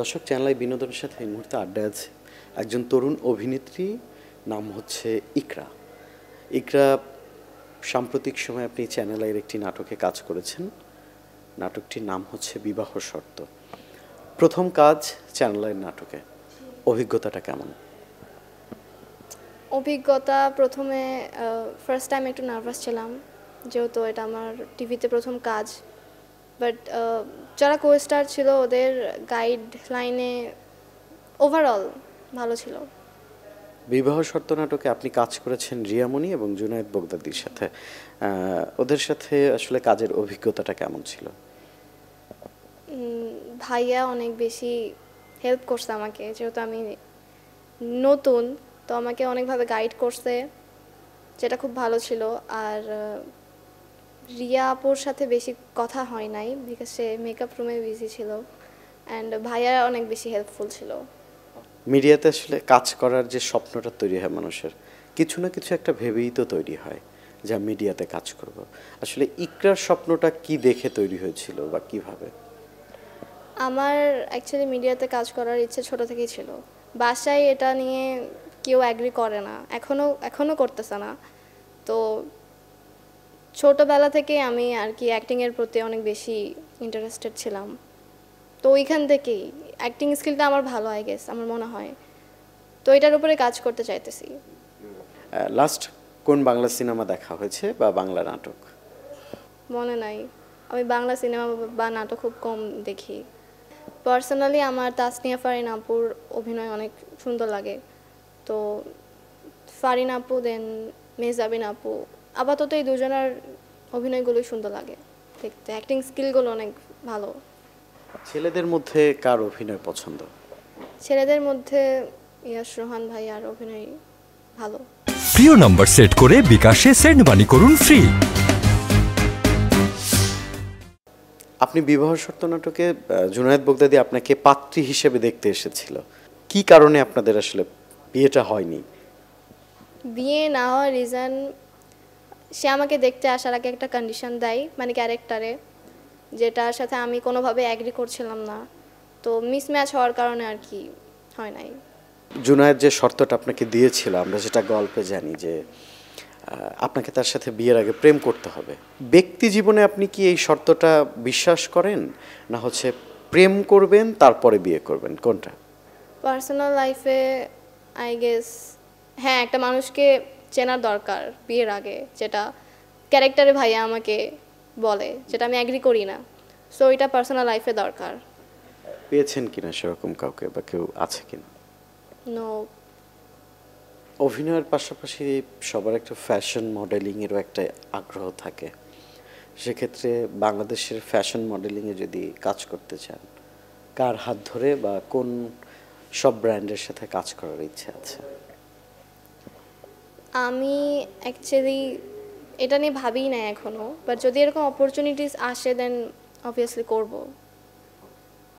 দর্শক, চ্যানেল বিনোদনের সাথে এই মুহূর্তে আড্ডা আছে একজন তরুণ অভিনেত্রী, নাম হচ্ছে ইকরা। ইকরা, সাম্প্রতিক সময়ে আপনি চ্যানেল আইয়ের একটি নাটকে কাজ করেছেন। নাটকটির নাম হচ্ছে বিবাহ শর্ত। প্রথম কাজ চ্যানেল আইয়ের নাটকে, অভিজ্ঞতাটা কেমন? অভিজ্ঞতা প্রথমে ফার্স্ট টাইম একটু নার্ভাস ছিলাম, যেহেতু এটা আমার টিভিতে প্রথম কাজ। বাট যারা কো স্টার ছিল ওদের গাইডলাইনে ওভারঅল ভালো ছিল। বিবাহ শর্ত নাটকে আপনি কাজ করেছেন রিয়ামণি এবং জুনায়েদ বগদাদির সাথে। ওদের সাথে আসলে কাজের অভিজ্ঞতাটা কেমন ছিল? ভাইয়া অনেক বেশি হেল্প করছে আমাকে, যেহেতু আমি নতুন, তো আমাকে অনেকভাবে গাইড করছে, যেটা খুব ভালো ছিল। আর রিয়া আপুর সাথে বেশি কথা হয় নাই, বিকজ সে মেকআপ রুমে বিজি ছিল। অ্যান্ড ভাইয়া অনেক বেশি হেল্পফুল ছিল। মিডিয়াতে আসলে কাজ করার যে স্বপ্নটা তৈরি হয় মানুষের, কিছু না কিছু একটা ভেবেই তো তৈরি হয় যা মিডিয়াতে কাজ করব। আসলে ইকরার স্বপ্নটা কি দেখে তৈরি হয়েছিল বা কিভাবে? আমার অ্যাকচুয়ালি মিডিয়াতে কাজ করার ইচ্ছে ছোট থেকেই ছিল। বাসায় এটা নিয়ে কেউ অ্যাগ্রি করে না, এখনও করতেছে না। তো ছোটোবেলা থেকে আমি আর কি অ্যাক্টিংয়ের প্রতি অনেক বেশি ইন্টারেস্টেড ছিলাম। তো ওইখান থেকেই অ্যাক্টিং স্কিলটা আমার ভালো, আই গেস, আমার মনে হয়। তো এটার উপরে কাজ করতে চাইতেছি। লাস্ট কোন বাংলা সিনেমা দেখা হয়েছে বা বাংলা নাটক? মনে নাই, আমি বাংলা সিনেমা বা নাটক খুব কম দেখি। পার্সোনালি আমার তাসনিয়া ফারিন আপুর অভিনয় অনেক সুন্দর লাগে। তো ফারিন আপু, দেন মেহজাবিন আপু, আপাতত এই দুজনের অভিনয়গুলোই সুন্দর লাগে দেখতে, অ্যাক্টিং স্কিলগুলো অনেক ভালো। ছেলেদের মধ্যে কার অভিনয় পছন্দ? ছেলেদের মধ্যে ইয়াশ রোহান ভাই আর অভিনয় ভালো। প্রিয় নাম্বার সেট করে বিকাশে সেন্ড মানি করুন ফ্রি। আপনি বিবাহ শর্ত নাটকে জুনায়েদ বগদাদি আপনাকে পাত্রী হিসেবে দেখতে এসেছিল। কি কারণে আপনাদের আসলে বিয়েটা হয়নি? বিয়ে না হওয়ার রিজন, সে আমাকে দেখতে আসার আগে একটা কন্ডিশন দেয়, মানে ক্যারেক্টারে, যেটার সাথে আমি কোনোভাবে অ্যাগ্রি করছিলাম না। তো মিসম্যাচ হওয়ার কারণে আর কি হয় নাই। জুনায়েদ যে শর্তটা আপনাকে দিয়েছিল, আমরা যেটা গল্পে জানি যে আপনাকে তার সাথে বিয়ের আগে প্রেম করতে হবে। ব্যক্তি জীবনে আপনি কি এই শর্তটা বিশ্বাস করেন, না হচ্ছে প্রেম করবেন তারপরে বিয়ে করবেন, কোনটা? পার্সোনাল লাইফে আই গেস হ্যাঁ, একটা মানুষকে চেনার দরকার বিয়ের আগে, যেটা ক্যারেক্টারে ভাইয়া আমাকে বলে, যেটা আমি অ্যাগ্রি করি না। সো এটা পার্সোনাল লাইফে দরকার। পেয়েছেন কিনা সেরকম কাউকে, বা কেউ আছে কিনা? নো। অভিনয়ের পাশাপাশি সবার একটা ফ্যাশন মডেলিংয়েরও একটা আগ্রহ থাকে। সেক্ষেত্রে বাংলাদেশের ফ্যাশন মডেলিংয়ে যদি কাজ করতে চান, কার হাত ধরে বা কোন সব ব্র্যান্ডের সাথে কাজ করার ইচ্ছে আছে? আমি অ্যাকচুয়ালি এটা নিয়ে ভাবিই না এখনও, বাট যদি এরকম অপরচুনিটিস আসে দেন অবভিয়াসলি করব।